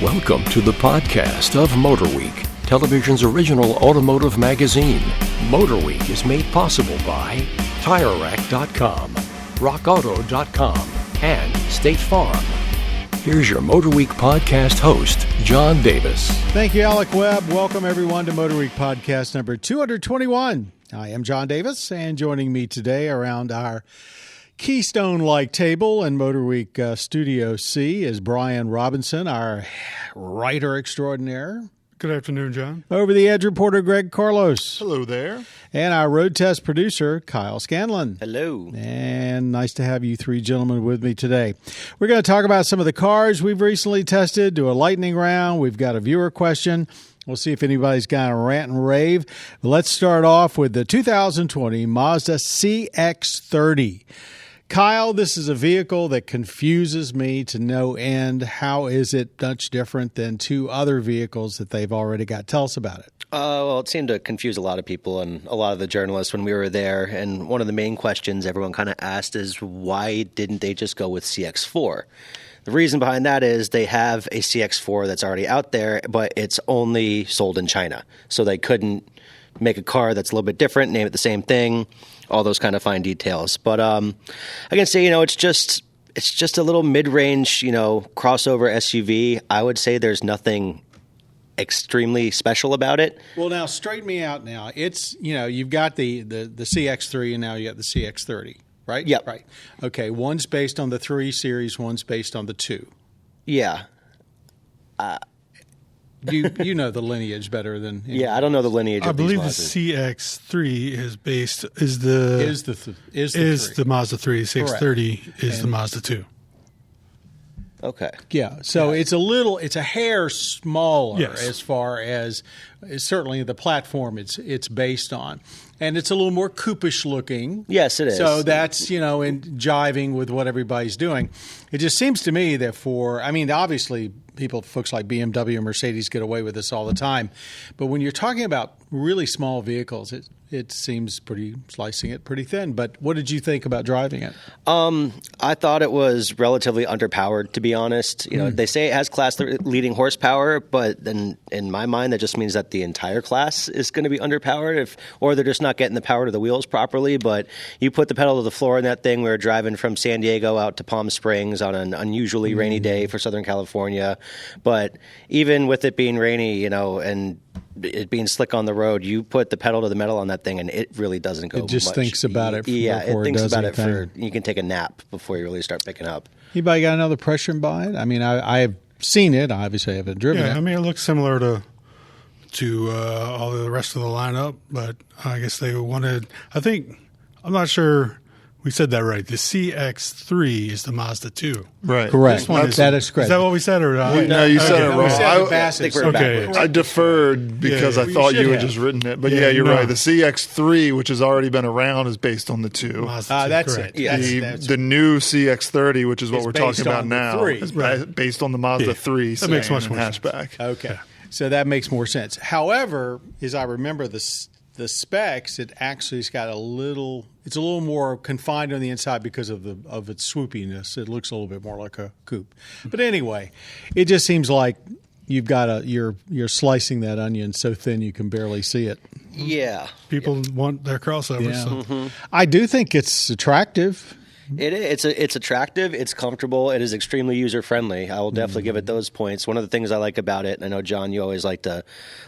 Welcome to the podcast of MotorWeek, television's original automotive magazine. MotorWeek is made possible by TireRack.com, RockAuto.com, and State Farm. Here's your MotorWeek podcast host, John Davis. Thank you, Alec Webb. Welcome, everyone, to MotorWeek podcast number 221. I am John Davis, and joining me today around our Keystone-like table in MotorWeek Studio C is Brian Robinson, our writer extraordinaire. Good afternoon, John. Over the Edge reporter, Greg Carlos. Hello there. And our road test producer, Kyle Scanlon. Hello. And nice to have you three gentlemen with me today. We're going to talk about some of the cars we've recently tested, do a lightning round. We've got a viewer question. We'll see if anybody's got a rant and rave. But let's start off with the 2020 Mazda CX-30. Kyle, this is a vehicle that confuses me to no end. How is it much different than two other vehicles that they've already got? Tell us about it. Well, it seemed to confuse a lot of people and a lot of the journalists when we were there. And one of the main questions everyone kind of asked is, why didn't they just go with CX-4? The reason behind that is they have a CX-4 that's already out there, but it's only sold in China. So they couldn't make a car that's a little bit different, name it the same thing, all those kind of fine details. But I can say, it's just a little mid-range, crossover SUV. I would say there's nothing extremely special about it. Well, now straighten me out now. It's, you've got the CX-3 and now you got the CX-30, right? Yep. Right. Okay, one's based on the 3 Series, one's based on the 2. Yeah. You know the lineage better than anyone. Yeah, I don't know the lineage. I of believe the these CX-3 is the Mazda 3. CX-30 is the Mazda 2. Okay. Yeah, so it's a hair smaller Yes. as far as certainly the platform it's based on. And it's a little more coupe-ish looking. Yes, it is. So that's, in jiving with what everybody's doing. It just seems to me that obviously folks like BMW and Mercedes get away with this all the time. But when you're talking about really small vehicles, it seems slicing it pretty thin. But what did you think about driving it? I thought it was relatively underpowered, to be honest. They say it has class-leading horsepower, but then in my mind, that just means that the entire class is going to be underpowered, or they're just not getting the power to the wheels properly. But you put the pedal to the floor in that thing. We were driving from San Diego out to Palm Springs on an unusually rainy day for Southern California. But even with it being rainy, and it being slick on the road, you put the pedal to the metal on that thing, and it really doesn't go. It just much. thinks about it. Yeah, it thinks does about it anything. you can take a nap before you really start picking up. Anybody got another impression by it? I have seen it. Obviously, I haven't driven it. It looks similar to all the rest of the lineup, but I guess they wanted. I'm not sure. We said that right. The CX-3 is the Mazda 2. Right. Correct. That is correct. Is that what we said? Or No, you said it wrong. I I deferred because I thought you had just written it. But you're right. The CX-3, which has already been around, is based on the 2. That's correct. it. Yes, The new CX-30, which is what It's we're talking based about on the now, 3. is based on the Mazda 3 That makes much more hatchback. sense. Okay. So that makes more sense. However, as I remember the specs, it actually has got it's a little more confined on the inside because of its swoopiness. It looks a little bit more like a coupe. But anyway, it just seems like you're slicing that onion so thin you can barely see it. Yeah. People want their crossovers. Yeah. So. I do think it's attractive. It is. It's attractive. It's comfortable. It is extremely user-friendly. I will definitely give it those points. One of the things I like about it, and I know, John, you always like to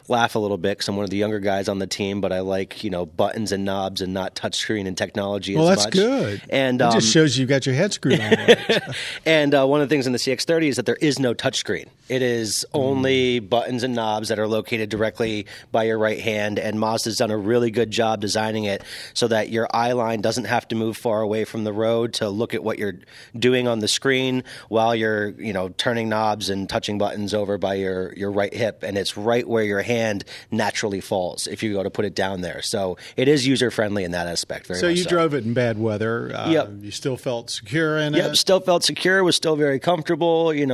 laugh a little bit because I'm one of the younger guys on the team, but I like, buttons and knobs and not touchscreen and technology as much. Well, that's good. And it just shows you got your head screwed on right. And one of the things in the CX-30 is that there is no touchscreen. It is only buttons and knobs that are located directly by your right hand, and Mazda's done a really good job designing it so that your eye line doesn't have to move far away from the road to look at what you're doing on the screen while you're, turning knobs and touching buttons over by your right hip, and it's right where your hand naturally falls if you go to put it down there. So it is user-friendly in that aspect. So you drove it in bad weather. Yep. You still felt secure in it? Yep, still felt secure, was still very comfortable. They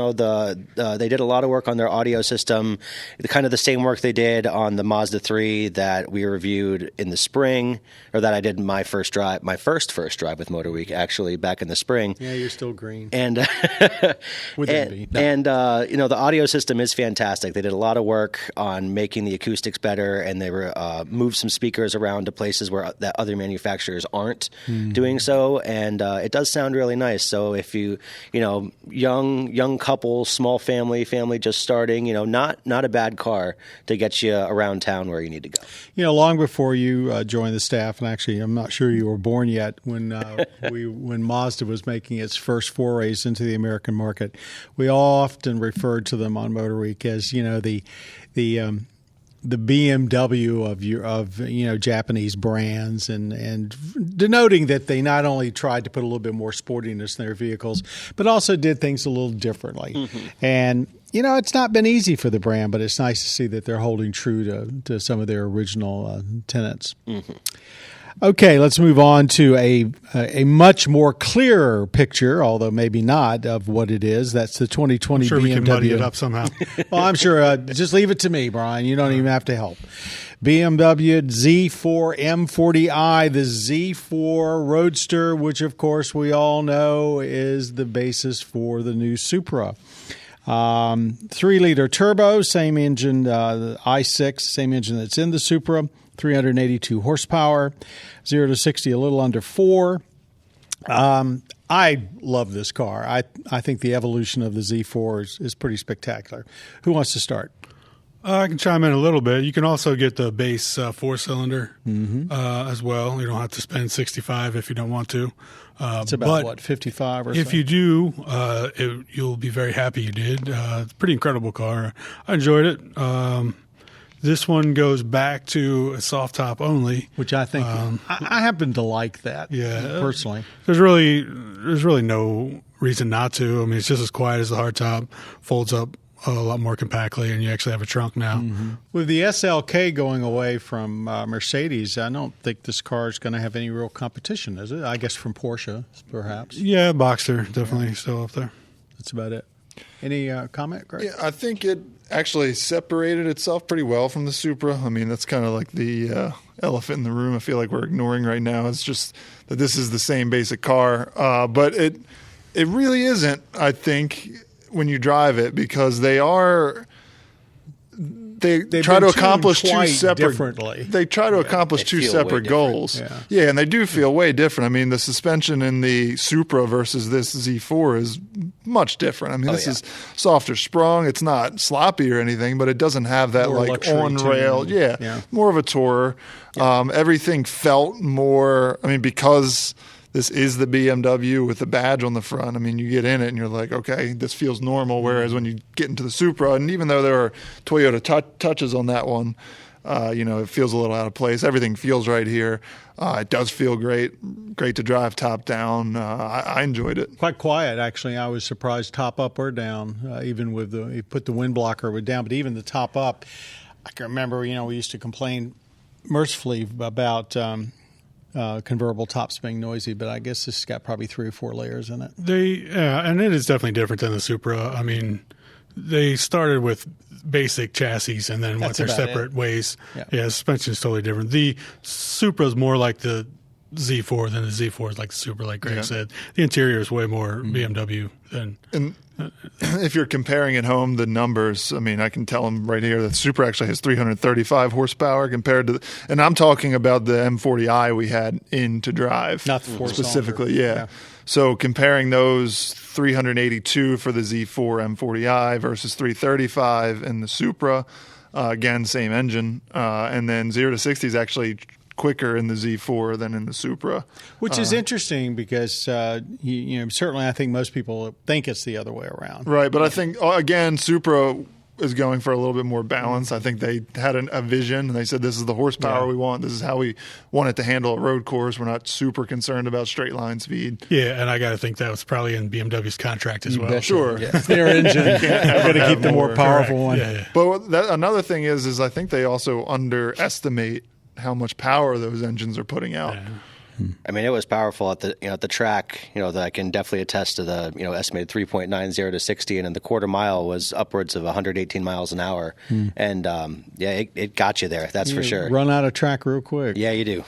did a lot of work on their audio system, kind of the same work they did on the Mazda 3 that we reviewed in the spring, or that I did my first drive with MotorWeek, actually. actually back in the spring. Yeah, you're still green. And With envy. No. and the audio system is fantastic. They did a lot of work on making the acoustics better, and they were moved some speakers around to places where that other manufacturers aren't doing so, and it does sound really nice. So if you young couple, small family just starting, not a bad car to get you around town where you need to go. Long before you joined the staff, and actually I'm not sure you were born yet when when Mazda was making its first forays into the American market, we often referred to them on MotorWeek as the BMW of Japanese brands, and denoting that they not only tried to put a little bit more sportiness in their vehicles, but also did things a little differently. Mm-hmm. And it's not been easy for the brand, but it's nice to see that they're holding true to some of their original tenets. Mm-hmm. Okay, let's move on to a much more clearer picture, although maybe not, of what it is. That's the 2020 I'm sure BMW. We can muddy it up somehow. Well, I'm sure. Just leave it to me, Brian. You don't even have to help. BMW Z4 M40i, the Z4 Roadster, which of course we all know is the basis for the new Supra. 3-liter turbo, same engine, the i6, same engine that's in the Supra. 382 horsepower, 0 to 60 a little under 4. I love this car. I think the evolution of the Z4 is pretty spectacular. Who wants to start? I can chime in a little bit. You can also get the base 4-cylinder as well. You don't have to spend $65 if you don't want to. It's about, $55 or so? If you do, you'll be very happy you did. It's a pretty incredible car. I enjoyed it. This one goes back to a soft top only, which I think I happen to like that. Yeah, personally, there's really no reason not to. I mean, it's just as quiet as the hard top, folds up a lot more compactly, and you actually have a trunk now. Mm-hmm. With the SLK going away from Mercedes, I don't think this car is going to have any real competition, is it? I guess from Porsche, perhaps. Yeah, Boxster definitely still up there. That's about it. Any comment, Greg? Yeah, I think it actually separated itself pretty well from the Supra. I mean, that's kind of like the elephant in the room I feel like we're ignoring right now. It's just that this is the same basic car. But it really isn't, I think, when you drive it, because they try to accomplish two separate. They try to accomplish two separate goals. Yeah, and they do feel way different. I mean, the suspension in the Supra versus this Z4 is much different. I mean, this is softer sprung. It's not sloppy or anything, but it doesn't have that more like on rail. Yeah, more of a tourer. Yeah. Everything felt more. I mean, because this is the BMW with the badge on the front. I mean, you get in it and you're like, okay, this feels normal. Whereas when you get into the Supra, and even though there are Toyota touches on that one, it feels a little out of place. Everything feels right here. It does feel great to drive top down. I enjoyed it. Quite quiet, actually. I was surprised top up or down, even with you put the wind blocker down, but even the top up. I can remember, we used to complain mercifully about convertible tops being noisy, but I guess this has got probably 3 or 4 layers in it. And it is definitely different than the Supra. I mean, they started with basic chassis and then went their separate ways. Yeah, suspension is totally different. The Supra is more like the Z4 than the Z4 is like the Supra, like Greg said. The interior is way more BMW than. And if you're comparing at home the numbers, I mean, I can tell them right here that the Supra actually has 335 horsepower compared to, and I'm talking about the M40i we had in to drive. Not the 4-cylinder. Specifically, yeah. So comparing those 382 for the Z4 M40i versus 335 in the Supra, again, same engine, and then 0 to 60 is actually quicker in the Z4 than in the Supra. Which is interesting because, certainly I think most people think it's the other way around. Right, but I think, again, Supra is going for a little bit more balance. I think they had a vision, and they said this is the horsepower we want. This is how we want it to handle a road course. We're not super concerned about straight line speed. Yeah, and I got to think that was probably in BMW's contract as well. Sure. Yeah. Their engine. They're going to keep the more powerful one. Yeah. But another thing is I think they also underestimate how much power those engines are putting out. Yeah. I mean, it was powerful at the track. That I can definitely attest to the estimated 3.90 to 60, and then the quarter mile was upwards of 118 miles an hour, and it got you there. That's for sure. Run out of track real quick. Yeah, you do.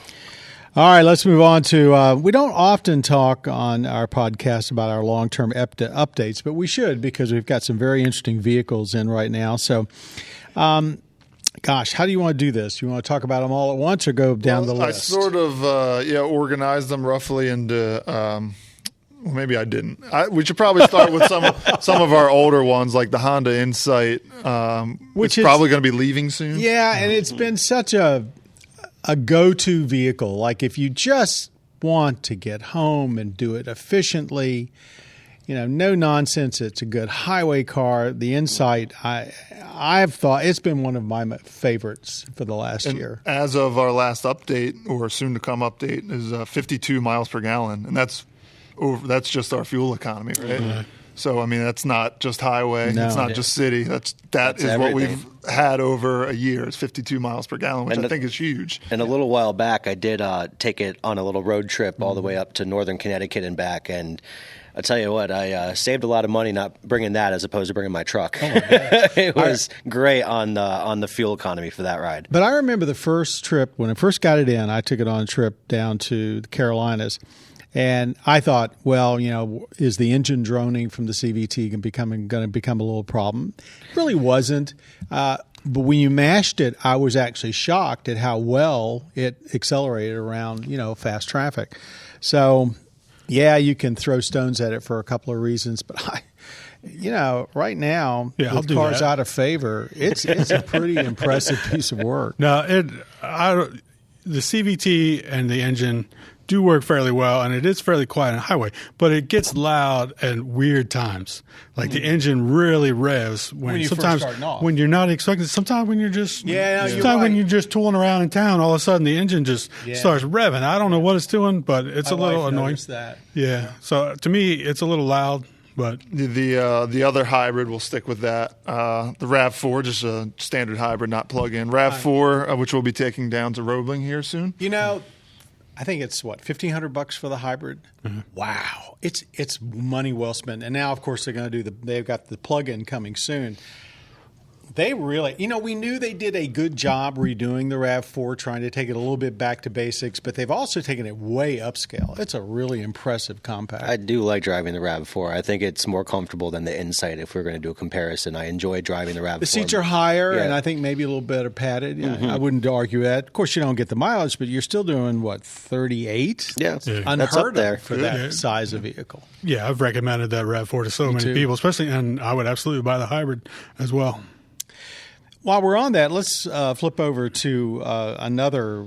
All right, let's move on to. We don't often talk on our podcast about our long-term updates, but we should because we've got some very interesting vehicles in right now. So, gosh, how do you want to do this? You want to talk about them all at once or go down the list? I sort of organized them roughly into. Well, maybe I didn't. We should probably start with some of our older ones, like the Honda Insight, which is probably going to be leaving soon. Yeah, and it's been such a go-to vehicle. Like if you just want to get home and do it efficiently, no nonsense. It's a good highway car. The Insight, I've thought it's been one of my favorites for the last year. As of our last update or soon to come update is 52 miles per gallon, and that's just our fuel economy, right? Mm-hmm. So, I mean, that's not just highway. No. It's not just city. That is everything. What we've had over a year is 52 miles per gallon, which I think is huge. And a little while back, I did take it on a little road trip all the way up to northern Connecticut and back. And I'll tell you what, I saved a lot of money not bringing that as opposed to bringing my truck. Oh my it was great on the fuel economy for that ride. But I remember the first trip, when I first got it in, I took it on a trip down to the Carolinas. And I thought, well, is the engine droning from the CVT going to become a little problem? It really wasn't. But when you mashed it, I was actually shocked at how well it accelerated around, fast traffic. So, yeah, you can throw stones at it for a couple of reasons, but right now, with cars out of favor, it's a pretty impressive piece of work. No, the CVT and the engine do work fairly well, and it is fairly quiet on the highway, but it gets loud at weird times. Like the engine really revs when you're sometimes first starting off. When you're not expecting. Sometimes when you're just when you're just tooling around in town, all of a sudden the engine just starts revving. I don't know what it's doing, but it's a little annoying. That. Yeah. So to me, it's a little loud. But the other hybrid, we'll stick with that. The RAV4, just a standard hybrid, not plug-in. RAV4, which we'll be taking down to Roebling here soon. I think it's $1,500 for the hybrid. Mm-hmm. Wow, it's money well spent. And now, of course, they're going to they've got the plug-in coming soon. They really, we knew they did a good job redoing the RAV4, trying to take it a little bit back to basics, but they've also taken it way upscale. It's a really impressive compact. I do like driving the RAV4. I think it's more comfortable than the Insight if we're going to do a comparison. I enjoy driving the RAV4. The seats are higher, and I think maybe a little better padded. Mm-hmm. I wouldn't argue that. Of course, you don't get the mileage, but you're still doing, 38? Yeah. Unheard of there for that size of vehicle. Yeah, I've recommended that RAV4 to so many people, and I would absolutely buy the hybrid as well. While we're on that, let's flip over to another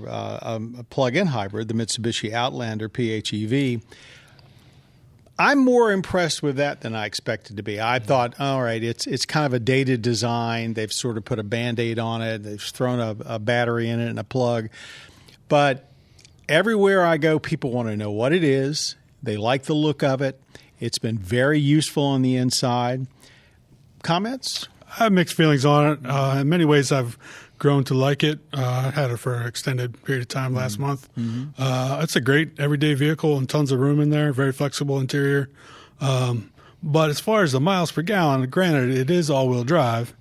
plug-in hybrid, the Mitsubishi Outlander PHEV. I'm more impressed with that than I expected to be. I thought, all right, it's kind of a dated design. They've sort of put a Band-Aid on it. They've thrown a battery in it and a plug. But everywhere I go, people want to know what it is. They like the look of it. It's been very useful on the inside. Comments? I have mixed feelings on it. In many ways, I've grown to like it. I had it for an extended period of time last month. Mm-hmm. It's a great everyday vehicle and tons of room in there, very flexible interior. But as far as the miles per gallon, granted, it is all-wheel drive,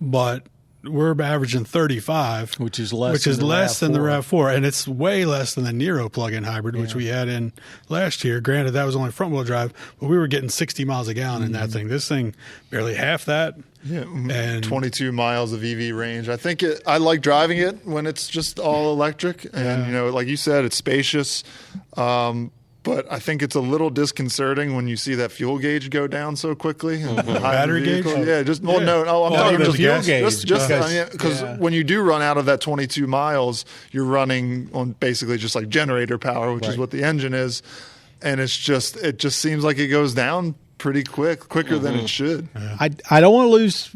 but we're averaging 35, which is less than the RAV4, and it's way less than the Nero plug-in hybrid, which we had in last year. Granted, that was only front-wheel drive, but we were getting 60 miles a gallon in that thing. This thing barely half that. Yeah, and 22 miles of EV range. I think I like driving it when it's just all electric, and like you said, it's spacious. But I think it's a little disconcerting when you see that fuel gauge go down so quickly. Battery gauge? Yeah, I'm talking the fuel gauge. Because when you do run out of that 22 miles, you're running on basically just like generator power, which is what the engine is. And it just seems like it goes down pretty quicker than it should. I don't want to lose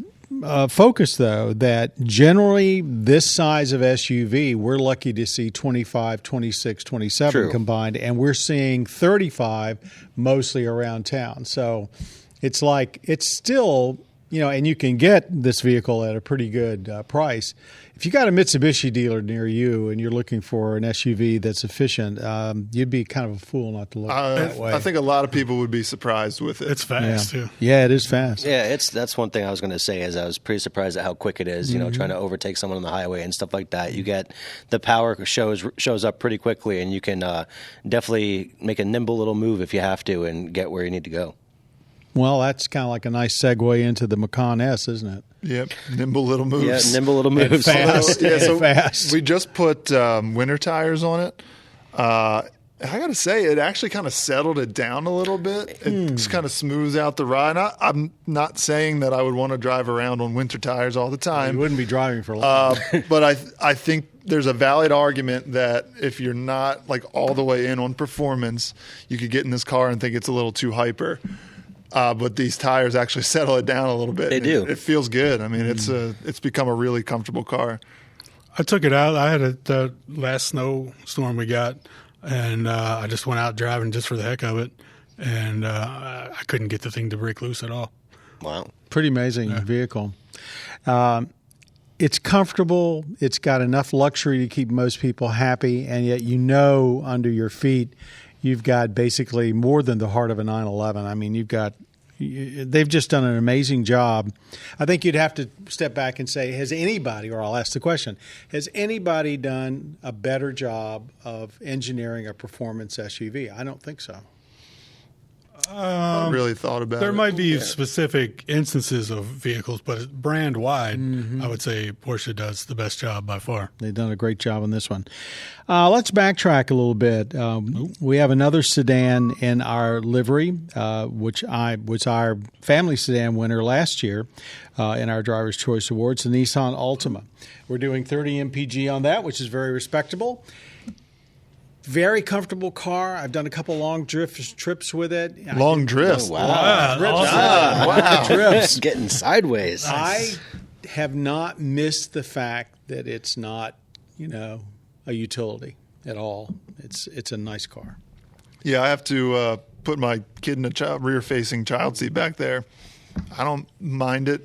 focus, though, that generally this size of SUV, we're lucky to see 25, 26, 27 combined, and we're seeing 35 mostly around town. So it's still, and you can get this vehicle at a pretty good price. If you got a Mitsubishi dealer near you and you're looking for an SUV that's efficient, you'd be kind of a fool not to look that way. I think a lot of people would be surprised with it. It's fast too. Yeah, it is fast. Yeah, that's one thing I was going to say is I was pretty surprised at how quick it is, trying to overtake someone on the highway and stuff like that. You get the power shows up pretty quickly, and you can definitely make a nimble little move if you have to and get where you need to go. Well, that's kind of like a nice segue into the Macan S, isn't it? Yep, nimble little moves. Yeah, nimble little moves. Fast. Fast. We just put winter tires on it. I got to say, it actually kind of settled it down a little bit. It just kind of smooths out the ride. I'm not saying that I would want to drive around on winter tires all the time. You wouldn't be driving for long. But I think there's a valid argument that if you're not like all the way in on performance, you could get in this car and think it's a little too hyper. But these tires actually settle it down a little bit. They do. It feels good. I mean, it's become a really comfortable car. I took it out. I had the last snowstorm we got, and I just went out driving just for the heck of it, and I couldn't get the thing to break loose at all. Wow. Pretty amazing vehicle. It's comfortable. It's got enough luxury to keep most people happy, and yet under your feet you've got basically more than the heart of a 911. I mean, they've just done an amazing job. I think you'd have to step back and say, I'll ask the question, has anybody done a better job of engineering a performance SUV? I don't think so. I really thought about it. There might be specific instances of vehicles, but brand wide, I would say Porsche does the best job by far. They've done a great job on this one. Let's backtrack a little bit. We have another sedan in our livery, which was our family sedan winner last year in our Driver's Choice Awards, the Nissan Altima. We're doing 30 mpg on that, which is very respectable. Very comfortable car. I've done a couple long trips with it. Long drifts. Oh, wow. Wow. Trips. Getting sideways. I have not missed the fact that it's not, a utility at all. It's a nice car. Yeah, I have to put my kid in a rear-facing child seat back there. I don't mind it.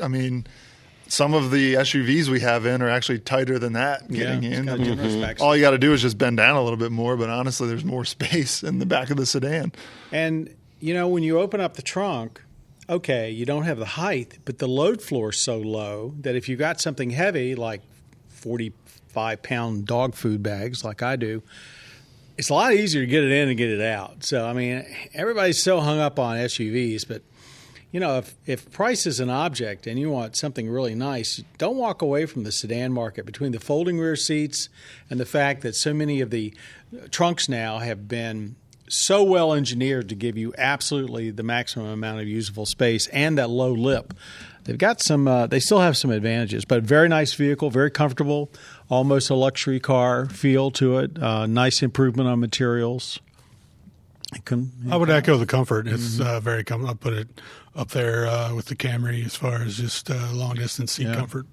I mean, some of the SUVs we have in are actually tighter than that getting in. All you got to do is just bend down a little bit more, but honestly, there's more space in the back of the sedan. And, when you open up the trunk, okay, you don't have the height, but the load floor is so low that if you got something heavy like 45-pound dog food bags like I do, it's a lot easier to get it in and get it out. So, I mean, everybody's so hung up on SUVs, but if price is an object and you want something really nice, don't walk away from the sedan market. Between the folding rear seats and the fact that so many of the trunks now have been so well engineered to give you absolutely the maximum amount of usable space and that low lip, they've got they still have some advantages. But very nice vehicle, very comfortable, almost a luxury car feel to it. Nice improvement on materials. I would echo the comfort. It's very comfortable. I'll put it up there with the Camry as far as just long-distance seat comfort.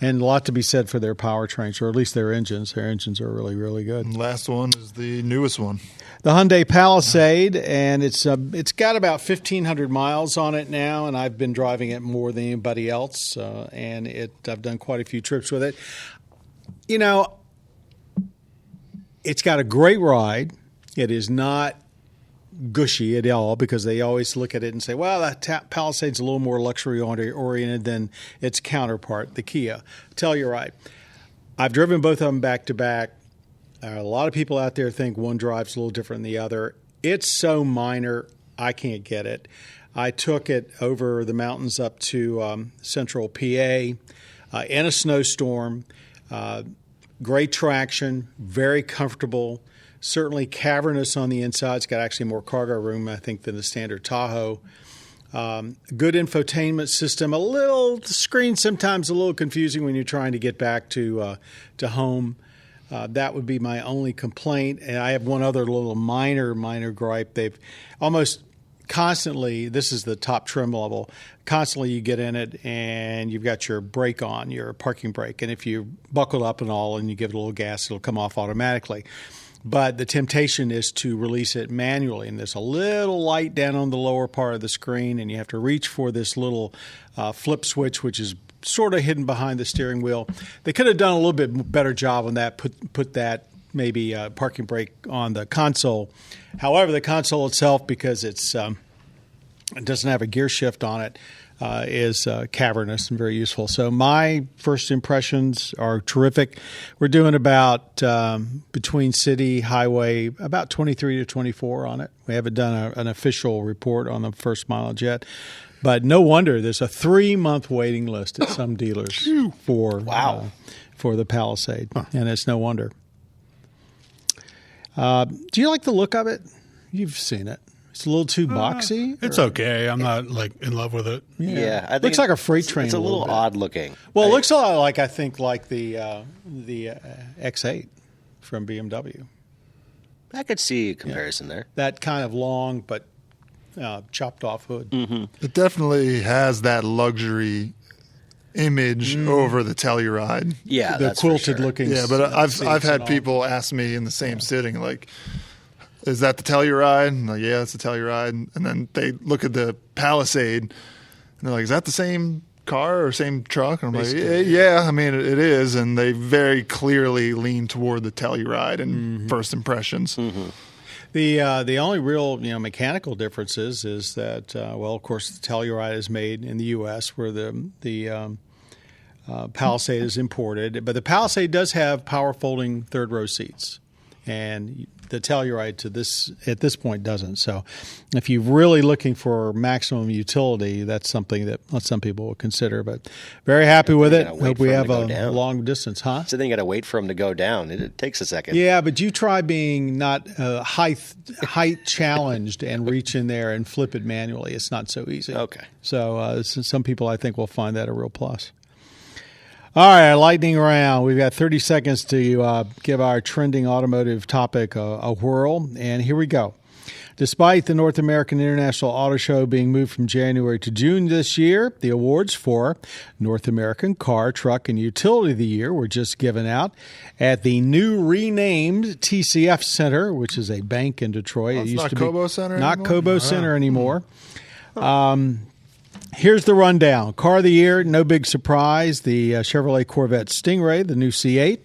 And a lot to be said for their powertrains, or at least their engines. Their engines are really, really good. And last one is the newest one. The Hyundai Palisade, and it's got about 1,500 miles on it now, and I've been driving it more than anybody else, and I've done quite a few trips with it. It's got a great ride. It is not gushy at all because they always look at it and say, well, that Palisade's a little more luxury-oriented than its counterpart, the Kia. Tell you right. I've driven both of them back-to-back. A lot of people out there think one drives a little different than the other. It's so minor, I can't get it. I took it over the mountains up to central PA in a snowstorm. Great traction, very comfortable. Certainly cavernous on the inside. It's got actually more cargo room, I think, than the standard Tahoe. Good infotainment system. The screen sometimes a little confusing when you're trying to get back to home. That would be my only complaint. And I have one other little minor gripe. They've almost constantly, this is the top trim level, constantly you get in it and you've got your brake on, your parking brake. And if you buckle up and all and you give it a little gas, it'll come off automatically. but the temptation is to release it manually. And there's a little light down on the lower part of the screen, and you have to reach for this little flip switch, which is sort of hidden behind the steering wheel. They could have done a little bit better job on that, put that maybe parking brake on the console. However, the console itself, because it doesn't have a gear shift on it, is cavernous and very useful. So my first impressions are terrific. We're doing about between city, highway, about 23 to 24 on it. We haven't done an official report on the first mileage yet. But no wonder there's a 3-month waiting list at some dealers for the Palisade. And it's no wonder. Do you like the look of it? You've seen it. It's a little too boxy. It's okay. I'm not like in love with it. Yeah, I think looks like a freight train. It's a little odd looking. Well, it looks a lot like, I think, like the X8 from BMW. I could see a comparison there. That kind of long but chopped off hood. Mm-hmm. It definitely has that luxury image over the Telluride. Yeah, the that's quilted for sure. looking. Yeah, but I've had all. people ask me in the same sitting, like, is that the Telluride? And I'm like, yeah, it's the Telluride. And then they look at the Palisade, and they're like, is that the same car or same truck? And I'm like, yeah, I mean, it is. And they very clearly lean toward the Telluride in first impressions. Mm-hmm. The only real mechanical differences is that of course the Telluride is made in the U.S. where the Palisade is imported, but the Palisade does have power folding third row seats, and the Telluride at this point doesn't. So if you're really looking for maximum utility, that's something that some people will consider. But very happy with it. Hope we have a long distance, huh? So then you got to wait for them to go down. It takes a second. Yeah, but you try being not height challenged and reach in there and flip it manually. It's not so easy. Okay. So some people, I think, will find that a real plus. All right, lightning round. We've got 30 seconds to give our trending automotive topic a whirl, and here we go. Despite the North American International Auto Show being moved from January to June this year, the awards for North American Car, Truck, and Utility of the Year were just given out at the new renamed TCF Center, which is a bank in Detroit. It used not to Cobo Center not anymore? Cobo Center anymore. Here's the rundown. Car of the Year, no big surprise, the Chevrolet Corvette Stingray, the new C8.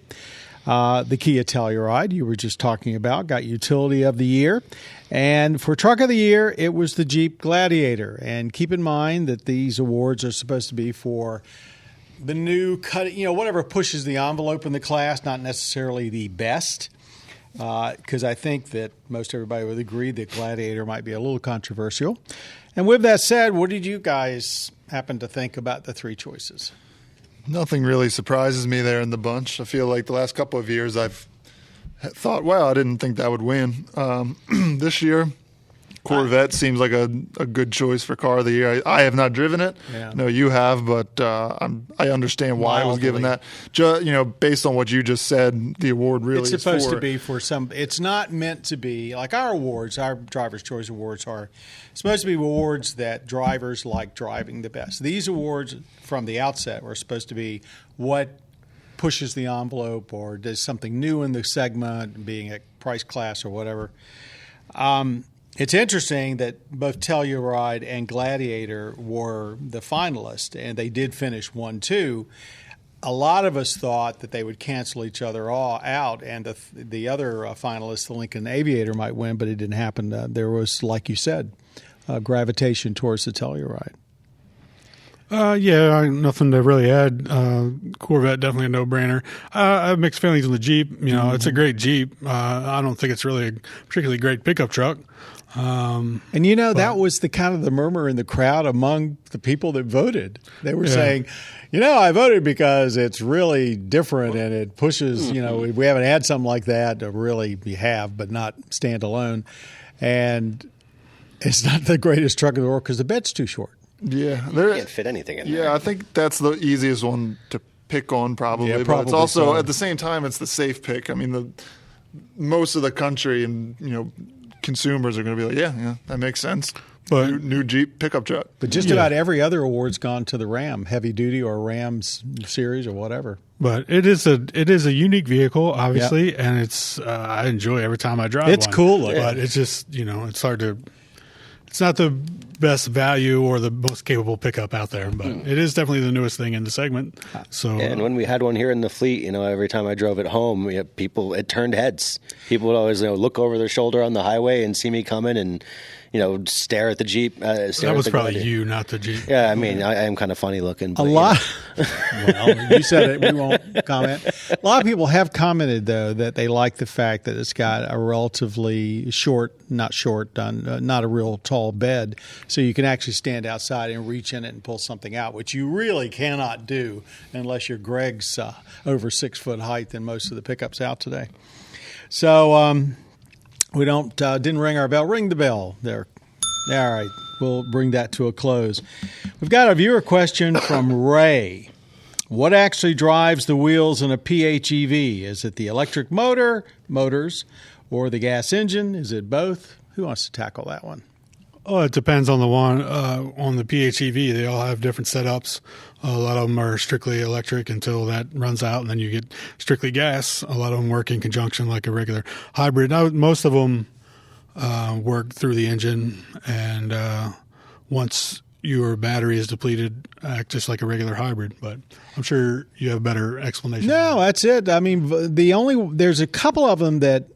The Kia Telluride you were just talking about got Utility of the Year. And for Truck of the Year, it was the Jeep Gladiator. And keep in mind that these awards are supposed to be for the new whatever pushes the envelope in the class, not necessarily the best. Because I think that most everybody would agree that Gladiator might be a little controversial. And with that said, what did you guys happen to think about the three choices? Nothing really surprises me there in the bunch. I feel like the last couple of years I've thought, wow, I didn't think that would win. This year, Corvette seems like a good choice for Car of the Year. I have not driven it. Yeah. No, you have, but I understand why it was given that. Based on what you just said, the award really it's supposed to be for some. It's not meant to be like our awards. Our Driver's Choice Awards are supposed to be awards that drivers like driving the best. These awards from the outset were supposed to be what pushes the envelope or does something new in the segment, being a price class or whatever. It's interesting that both Telluride and Gladiator were the finalists, and they did finish 1-2. A lot of us thought that they would cancel each other all out, and the other finalist, the Lincoln Aviator, might win, but it didn't happen. There was, like you said, gravitation towards the Telluride. Nothing to really add. Corvette, definitely a no-brainer. I have mixed feelings on the Jeep. It's a great Jeep. I don't think it's really a particularly great pickup truck. That was the kind of the murmur in the crowd among the people that voted. They were saying, I voted because it's really different and it pushes, we haven't had something like that. We have, but not standalone. And it's not the greatest truck in the world because the bed's too short. Yeah. You can't fit anything in there. Yeah, I think that's the easiest one to pick on probably. Yeah, but it's also, at the same time, it's the safe pick. I mean, most of the country and, consumers are going to be like, yeah, that makes sense. But new Jeep pickup truck. But just about every other award's gone to the Ram, heavy duty or Rams series or whatever. But it is a unique vehicle, obviously, and it's I enjoy every time I drive. It's one. cool looking. But it's just it's hard to. It's not the best value or the most capable pickup out there, but it is definitely the newest thing in the segment. So, and when we had one here in the fleet, every time I drove it home, it turned heads. People would always look over their shoulder on the highway and see me coming and stare at the Jeep. that was probably you, not the Jeep. Yeah, I mean, I am kind of funny looking. But, a lot. Well, you said it. We won't comment. A lot of people have commented, though, that they like the fact that it's got a relatively not a real tall bed, so you can actually stand outside and reach in it and pull something out, which you really cannot do unless you're Greg's over 6 foot height in most of the pickups out today. So we didn't ring our bell. Ring the bell there. All right. We'll bring that to a close. We've got a viewer question from Ray. What actually drives the wheels in a PHEV? Is it the electric motors, or the gas engine? Is it both? Who wants to tackle that one? Oh, it depends on the one. On the PHEV, they all have different setups. A lot of them are strictly electric until that runs out, and then you get strictly gas. A lot of them work in conjunction like a regular hybrid. Now, most of them work through the engine, and once your battery is depleted, act just like a regular hybrid. But I'm sure you have a better explanation. No, that's it. I mean, there's a couple of them that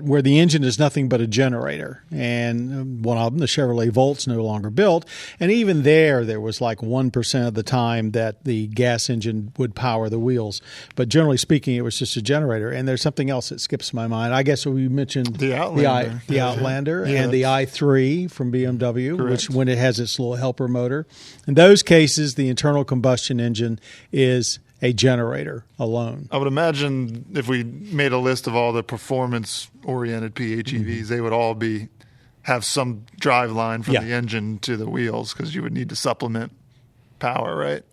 where the engine is nothing but a generator, and one of them, the Chevrolet Volt's no longer built, and even there was like 1% of the time that the gas engine would power the wheels, but generally speaking, it was just a generator. And there's something else that skips my mind. I guess we mentioned the Outlander, the Outlander, and the i3 from BMW, Correct. Which when it has its little helper motor. In those cases, the internal combustion engine is a generator alone. I would imagine if we made a list of all the performance-oriented PHEVs, they would all have some drive line from the engine to the wheels, because you would need to supplement power, right?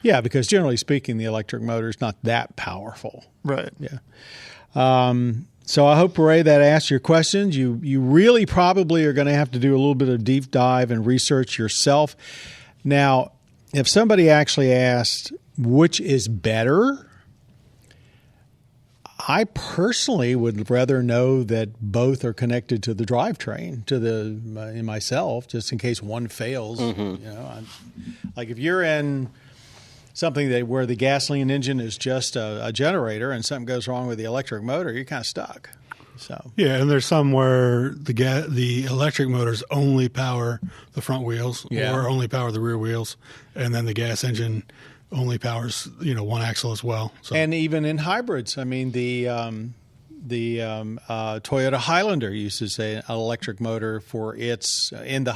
Yeah, because generally speaking, the electric motor is not that powerful. Right. Yeah. So I hope, Ray, that answers your questions. You really probably are going to have to do a little bit of deep dive and research yourself. Now, if somebody actually asked which is better, I personally would rather know that both are connected to the drivetrain, in myself, just in case one fails. Like if you're in something where the gasoline engine is just a generator and something goes wrong with the electric motor, you're kind of stuck. So yeah, and there's some where the electric motors only power the front wheels or only power the rear wheels, and then the gas engine only powers one axle as well. So. And even in hybrids, I mean the Toyota Highlander uses an electric motor for its in the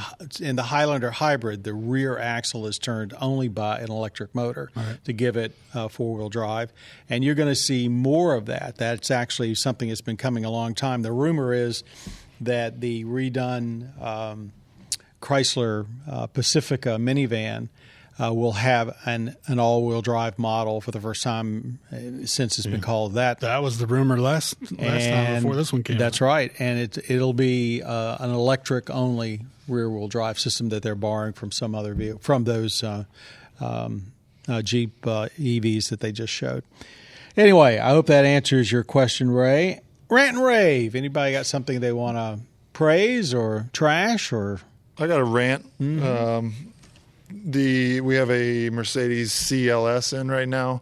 Highlander hybrid. The rear axle is turned only by an electric motor to give it four-wheel drive, and you're going to see more of that. That's actually something that's been coming a long time. The rumor is that the redone Chrysler Pacifica minivan will have an all-wheel drive model for the first time since it's been called that. That was the rumor last time before this one came out. That's right. And it'll be an electric-only rear-wheel drive system that they're borrowing from some other vehicle, from those Jeep EVs that they just showed. Anyway, I hope that answers your question, Ray. Rant and rave. Anybody got something they want to praise or trash? Or I got a rant. Mm-hmm. We have a Mercedes CLS in right now,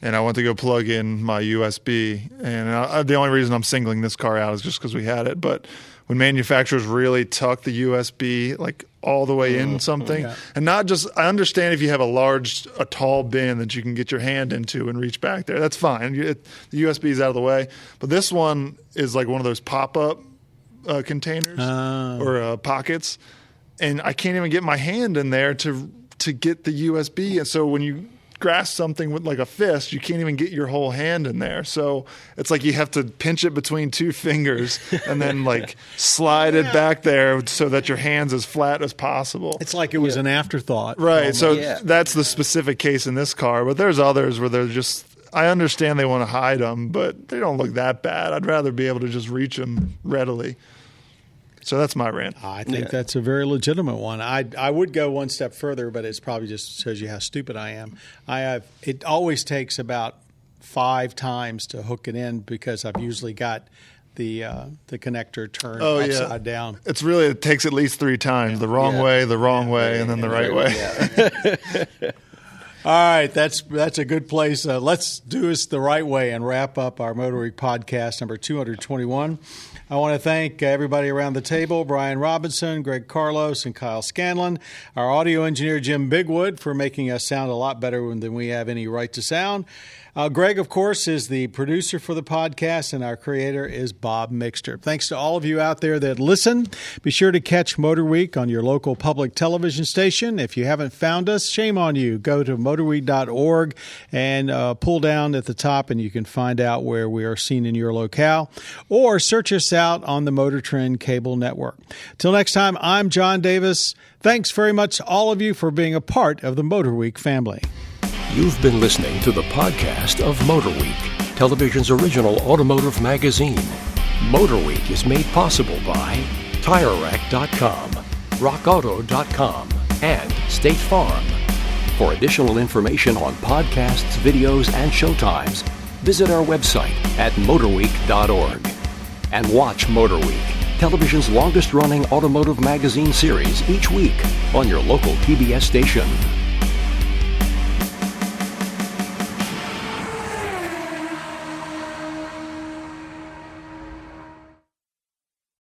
and I went to go plug in my USB. And the only reason I'm singling this car out is just because we had it. But when manufacturers really tuck the USB like all the way in something, and not just, I understand if you have a tall bin that you can get your hand into and reach back there, that's fine. The USB is out of the way. But this one is like one of those pop-up containers or pockets. And I can't even get my hand in there to get the USB. And so when you grasp something with like a fist, you can't even get your whole hand in there. So it's like you have to pinch it between two fingers and then like slide it back there so that your hand's as flat as possible. It's like it was an afterthought. Right. So that's the specific case in this car. But there's others where they're just, I understand they want to hide them, but they don't look that bad. I'd rather be able to just reach them readily. So that's my rant. I think that's a very legitimate one. I would go one step further, but it's probably just shows you how stupid I am. It always takes about 5 times to hook it in because I've usually got the connector turned upside down. It takes at least 3 times. The wrong way, and then the right way. All right, that's a good place. Let's do this the right way and wrap up our MotorWeek podcast number 221. I want to thank everybody around the table, Brian Robinson, Greg Carlos, and Kyle Scanlon, our audio engineer, Jim Bigwood, for making us sound a lot better than we have any right to sound. Greg, of course, is the producer for the podcast, and our creator is Bob Mixter. Thanks to all of you out there that listen. Be sure to catch MotorWeek on your local public television station. If you haven't found us, shame on you. Go to motorweek.org and pull down at the top, and you can find out where we are seen in your locale. Or search us out on the Motor Trend Cable Network. Till next time, I'm John Davis. Thanks very much to all of you for being a part of the MotorWeek family. You've been listening to the podcast of MotorWeek, television's original automotive magazine. MotorWeek is made possible by TireRack.com, RockAuto.com, and State Farm. For additional information on podcasts, videos, and showtimes, visit our website at MotorWeek.org. And watch MotorWeek, television's longest-running automotive magazine series each week on your local PBS station.